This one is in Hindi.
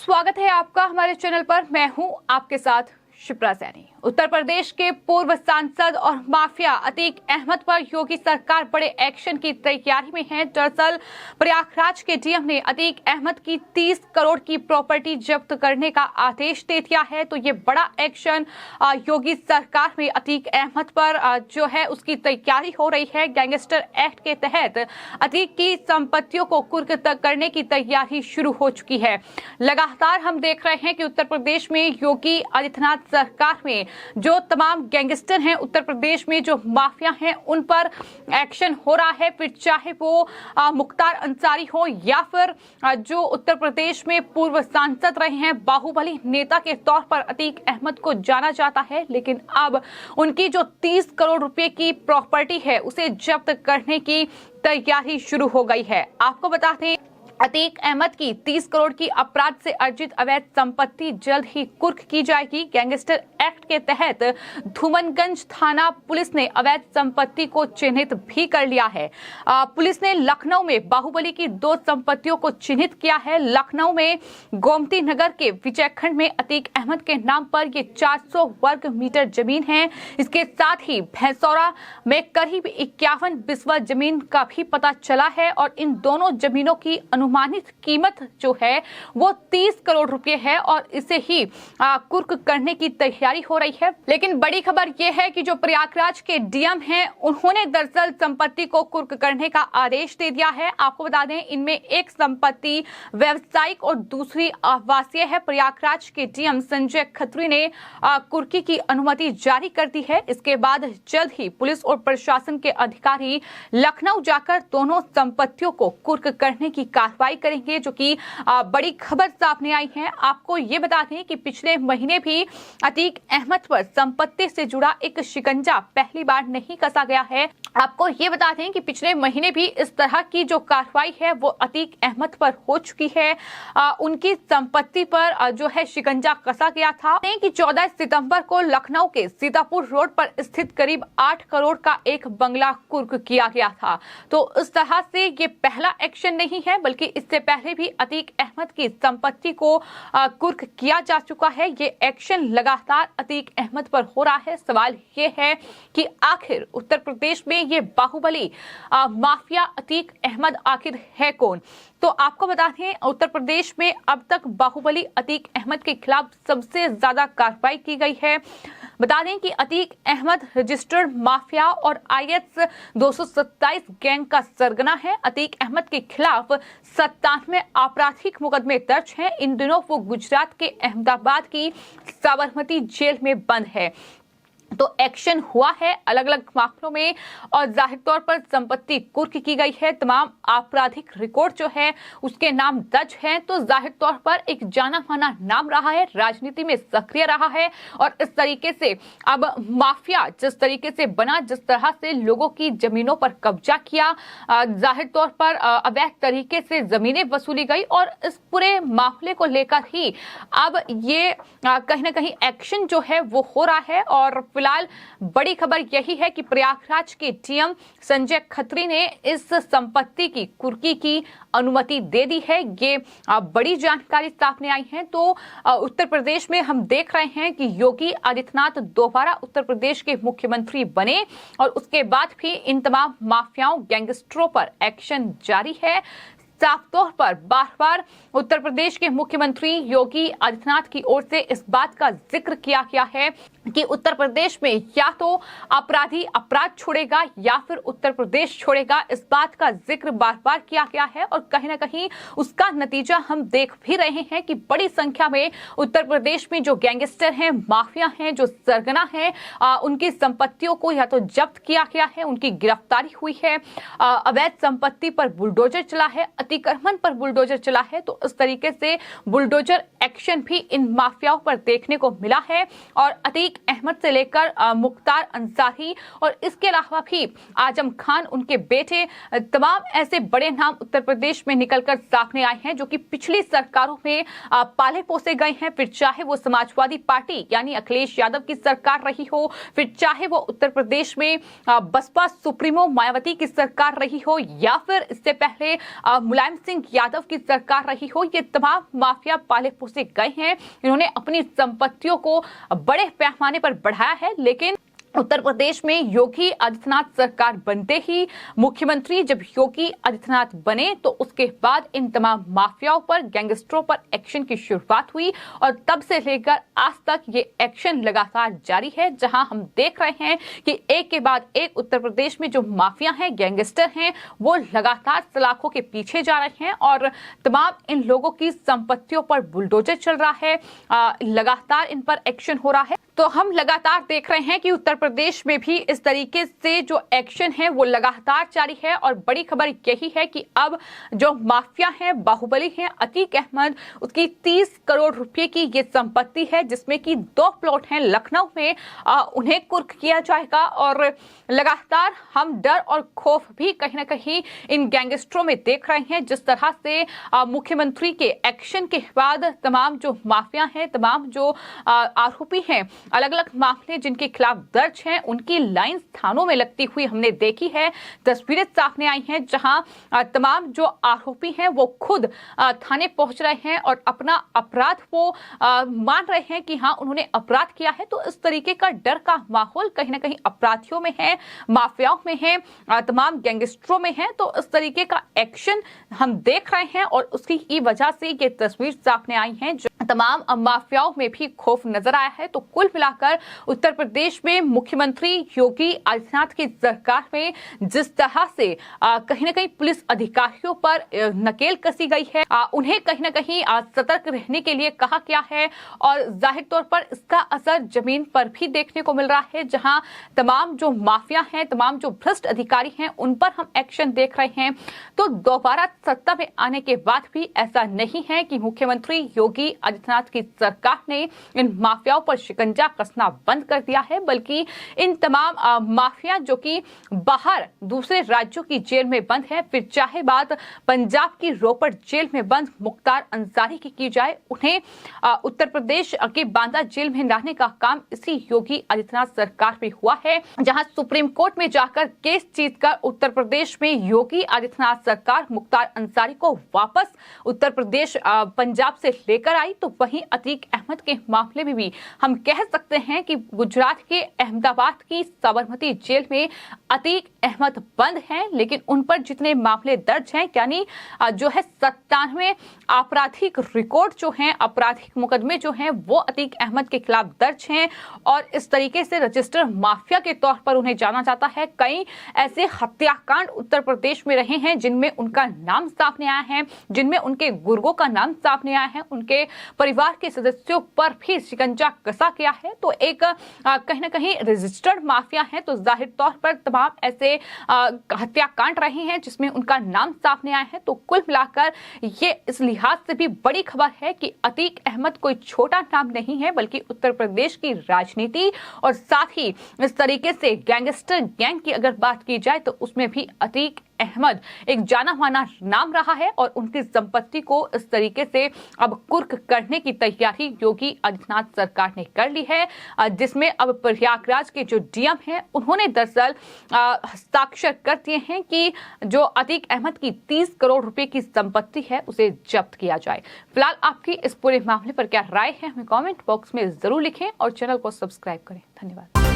स्वागत है आपका हमारे चैनल पर। मैं हूं आपके साथ शिप्रा सैनी। उत्तर प्रदेश के पूर्व सांसद और माफिया अतीक अहमद पर योगी सरकार बड़े एक्शन की तैयारी में है। दरअसल प्रयागराज के डीएम ने अतीक अहमद की 30 करोड़ की प्रॉपर्टी जब्त करने का आदेश दे दिया है। तो ये बड़ा एक्शन योगी सरकार में अतीक अहमद पर जो है उसकी तैयारी हो रही है। गैंगस्टर एक्ट के तहत अतीक की संपत्तियों को कुर्क करने की तैयारी शुरू हो चुकी है। लगातार हम देख रहे हैं कि उत्तर प्रदेश में योगी आदित्यनाथ सरकार में जो तमाम गैंगस्टर हैं, उत्तर प्रदेश में जो माफिया हैं, उन पर एक्शन हो रहा है। फिर चाहे वो मुख्तार अंसारी हो या फिर जो उत्तर प्रदेश में पूर्व सांसद रहे हैं, बाहुबली नेता के तौर पर अतीक अहमद को जाना जाता है। लेकिन अब उनकी जो 30 करोड़ रुपए की प्रॉपर्टी है उसे जब्त करने की तैयारी शुरू हो गई है। आपको बता दें, अतीक अहमद की 30 करोड़ की अपराध से अर्जित अवैध संपत्ति जल्द ही कुर्क की जाएगी। गैंगस्टर एक्ट के तहत धूमनगंज थाना पुलिस ने अवैध संपत्ति को चिन्हित भी कर लिया है। पुलिस ने लखनऊ में बाहुबली की 2 संपत्तियों को चिन्हित किया है। लखनऊ में गोमती नगर के विजयखंड में अतीक अहमद के नाम पर ये 400 वर्ग मीटर जमीन है। इसके साथ ही भैंसौरा में करीब 51 बिस्वा जमीन का भी पता चला है और इन दोनों जमीनों की अनुमानित कीमत जो है वो 30 करोड़ रुपए है और इसे ही कुर्क करने की तैयारी हो रही है। लेकिन बड़ी खबर यह है कि जो प्रयागराज के डीएम हैं, उन्होंने दरअसल संपत्ति को कुर्क करने का आदेश दे दिया है। आपको बता दें, इनमें एक संपत्ति व्यावसायिक और दूसरी आवासीय है। प्रयागराज के डीएम संजय खत्री ने कुर्की की अनुमति जारी कर दी है। इसके बाद जल्द ही पुलिस और प्रशासन के अधिकारी लखनऊ जाकर दोनों संपत्तियों को कुर्क करने की कार्रवाई करेंगे, जो कि बड़ी खबर सामने आई है। आपको ये बता दें कि पिछले महीने भी अतीक अहमद पर संपत्ति से जुड़ा एक शिकंजा पहली बार नहीं कसा गया है। आपको ये बता दें कि पिछले महीने भी इस तरह की जो कार्रवाई है वो अतीक अहमद पर हो चुकी है। उनकी संपत्ति पर जो है शिकंजा कसा गया था कि 14 सितंबर को लखनऊ के सीतापुर रोड पर स्थित करीब 8 करोड़ का एक बंगला कुर्क किया गया था। तो इस तरह से ये पहला एक्शन नहीं है, बल्कि इससे पहले भी अतीक अहमद की संपत्ति को कुर्क किया जा चुका है। ये एक्शन लगातार अतीक अहमद पर हो रहा है। सवाल ये है कि आखिर उत्तर प्रदेश में ये बाहुबली माफिया अतीक अहमद आखिर है कौन? तो आपको बता दें, उत्तर प्रदेश में अब तक बाहुबली अतीक अहमद के खिलाफ सबसे ज्यादा कार्रवाई की गई है। बता दें कि अतीक अहमद रजिस्टर्ड माफिया और IS 227 गैंग का सरगना है। अतीक अहमद के खिलाफ 97 आपराधिक मुकदमे दर्ज हैं। इन दिनों वो गुजरात के अहमदाबाद की साबरमती जेल में बंद है। तो एक्शन हुआ है अलग अलग मामलों में और जाहिर तौर पर संपत्ति कुर्क की गई है। तमाम आपराधिक रिकॉर्ड जो है उसके नाम दर्ज हैं। तो जाहिर तौर पर एक जाना माना नाम रहा है, राजनीति में सक्रिय रहा है और इस तरीके से अब माफिया जिस तरीके से बना, जिस तरह से लोगों की जमीनों पर कब्जा किया, जाहिर तौर पर अवैध तरीके से जमीनें वसूली गई और इस पूरे मामले को लेकर ही अब ये कहीं ना कहीं एक्शन जो है वो हो रहा है। और फिलहाल बड़ी खबर यही है कि प्रयागराज के डीएम संजय खत्री ने इस संपत्ति की कुर्की की अनुमति दे दी है। ये बड़ी जानकारी सामने आई है। तो उत्तर प्रदेश में हम देख रहे हैं कि योगी आदित्यनाथ दोबारा उत्तर प्रदेश के मुख्यमंत्री बने और उसके बाद भी इन तमाम माफियाओं गैंगस्टरों पर एक्शन जारी है। साफ तौर पर बार बार उत्तर प्रदेश के मुख्यमंत्री योगी आदित्यनाथ की ओर से इस बात का जिक्र किया गया है कि उत्तर प्रदेश में या तो अपराधी अपराध छोड़ेगा या फिर उत्तर प्रदेश छोड़ेगा। इस बात का जिक्र बार बार किया गया है और कहीं ना कहीं उसका नतीजा हम देख भी रहे हैं कि बड़ी संख्या में उत्तर प्रदेश में जो गैंगस्टर हैं, माफिया हैं, जो सरगना हैं, उनकी संपत्तियों को या तो जब्त किया गया है, उनकी गिरफ्तारी हुई है, अवैध संपत्ति पर बुलडोजर चला है, अतिक्रमण पर बुलडोजर चला है। तो इस तरीके से बुलडोजर एक्शन भी इन माफियाओं पर देखने को मिला है और अतीक अहमद से लेकर मुख्तार अंसारी और इसके अलावा भी आजम खान, उनके बेटे, तमाम ऐसे बड़े नाम उत्तर प्रदेश में निकलकर सामने आए हैं जो कि पिछली सरकारों में पाले पोसे गए हैं। फिर चाहे वो समाजवादी पार्टी यानी अखिलेश यादव की सरकार रही हो, फिर चाहे वो उत्तर प्रदेश में बसपा सुप्रीमो मायावती की सरकार रही हो या फिर इससे पहले मुलायम सिंह यादव की सरकार रही हो, ये तमाम माफिया पाले पोसे गए हैं। इन्होंने अपनी संपत्तियों को बड़े पैमाने पर बढ़ाया है। लेकिन उत्तर प्रदेश में योगी आदित्यनाथ सरकार बनते ही मुख्यमंत्री जब योगी आदित्यनाथ बने तो उसके बाद इन तमाम माफियाओं पर, गैंगस्टरों पर एक्शन की शुरुआत हुई और तब से लेकर आज तक ये एक्शन लगातार जारी है, जहां हम देख रहे हैं कि एक के बाद एक उत्तर प्रदेश में जो माफिया हैं, गैंगस्टर हैं, वो लगातार सलाखों के पीछे जा रहे हैं और तमाम इन लोगों की संपत्तियों पर बुलडोजर चल रहा है, लगातार इन पर एक्शन हो रहा है। तो हम लगातार देख रहे हैं कि उत्तर प्रदेश में भी इस तरीके से जो एक्शन है वो लगातार जारी है और बड़ी खबर यही है कि अब जो माफिया है, बाहुबली है अतीक अहमद, उसकी 30 करोड़ रुपए की ये संपत्ति है जिसमें कि 2 प्लॉट हैं लखनऊ में, उन्हें कुर्क किया जाएगा। और लगातार हम डर और खौफ भी कहीं ना कहीं इन गैंगस्टरों में देख रहे हैं। जिस तरह से मुख्यमंत्री के एक्शन के बाद तमाम जो माफिया हैं, तमाम जो आरोपी हैं, अलग अलग मामले जिनके खिलाफ दर्ज हैं, उनकी लाइन थानों में लगती हुई हमने देखी है। तस्वीरें सामने आई हैं जहां तमाम जो आरोपी हैं वो खुद थाने पहुंच रहे हैं और अपना अपराध वो मान रहे हैं कि हाँ उन्होंने अपराध किया है। तो इस तरीके का डर का माहौल कहीं ना कहीं अपराधियों में है, माफियाओं में है, तमाम गैंगस्टरों में है। तो इस तरीके का एक्शन हम देख रहे हैं और उसकी वजह से ये तस्वीर सामने आई है। तमाम माफियाओं में भी खौफ नजर आया है। तो कुल मिलाकर उत्तर प्रदेश में मुख्यमंत्री योगी आदित्यनाथ की सरकार में जिस तरह से कहीं ना कहीं पुलिस अधिकारियों पर नकेल कसी गई है, उन्हें कहीं ना कहीं सतर्क रहने के लिए कहा गया है और जाहिर तौर पर इसका असर जमीन पर भी देखने को मिल रहा है, जहां तमाम जो माफिया हैं, तमाम जो भ्रष्ट अधिकारी हैं, उन पर हम एक्शन देख रहे हैं। तो दोबारा सत्ता में आने के बाद भी ऐसा नहीं है कि मुख्यमंत्री योगी आदित्यनाथ की सरकार ने इन माफियाओं पर शिकंजा कसना बंद कर दिया है, बल्कि इन तमाम माफिया जो कि बाहर दूसरे राज्यों की जेल में बंद है, फिर चाहे बात पंजाब की रोपड़ जेल में बंद मुख्तार अंसारी की जाए, उन्हें उत्तर प्रदेश के बांदा जेल में लाने का काम इसी योगी आदित्यनाथ सरकार में हुआ है, जहां सुप्रीम कोर्ट में जाकर केस जीतकर उत्तर प्रदेश में योगी आदित्यनाथ सरकार मुख्तार अंसारी को वापस उत्तर प्रदेश पंजाब से लेकर आई। तो वहीं अतीक अहमद के मामले में भी हम कह सकते हैं कि गुजरात के अहमदाबाद की साबरमती जेल में अतीक अहमद बंद हैं, लेकिन उन पर जितने मामले दर्ज हैं, यानी जो है 97 आपराधिक रिकॉर्ड जो हैं, आपराधिक मुकदमे जो हैं, वो अतीक अहमद के खिलाफ दर्ज हैं और इस तरीके से रजिस्टर माफिया के तौर पर उन्हें जाना जाता है। कई ऐसे हत्याकांड उत्तर प्रदेश में रहे हैं जिनमें उनका नाम सामने आया है, जिनमें उनके गुर्गों का नाम सामने आया है, उनके परिवार के सदस्यों पर भी शिकंजा कसा गया है। तो एक कहीं ना कहीं रजिस्टर्ड माफिया है, तो जाहिर तौर पर तमाम ऐसे हत्याकांड रहे हैं जिसमें उनका नाम सामने आया है। तो कुल मिलाकर ये इस लिहाज से भी बड़ी खबर है कि अतीक अहमद कोई छोटा नाम नहीं है, बल्कि उत्तर प्रदेश की राजनीति और साथ ही इस तरीके से गैंगस्टर गैंग की अगर बात की जाए तो उसमें भी अतीक अहमद एक जाना माना नाम रहा है और उनकी संपत्ति को इस तरीके से अब कुर्क करने की तैयारी योगी आदित्यनाथ सरकार ने कर ली है, जिसमें अब प्रयागराज के जो डीएम हैं उन्होंने दरअसल हस्ताक्षर कर दिए हैं कि जो अतीक अहमद की 30 करोड़ रुपए की संपत्ति है उसे जब्त किया जाए। फिलहाल आपकी इस पूरे मामले पर क्या राय है हमें कमेंट बॉक्स में जरूर लिखें और चैनल को सब्सक्राइब करें। धन्यवाद।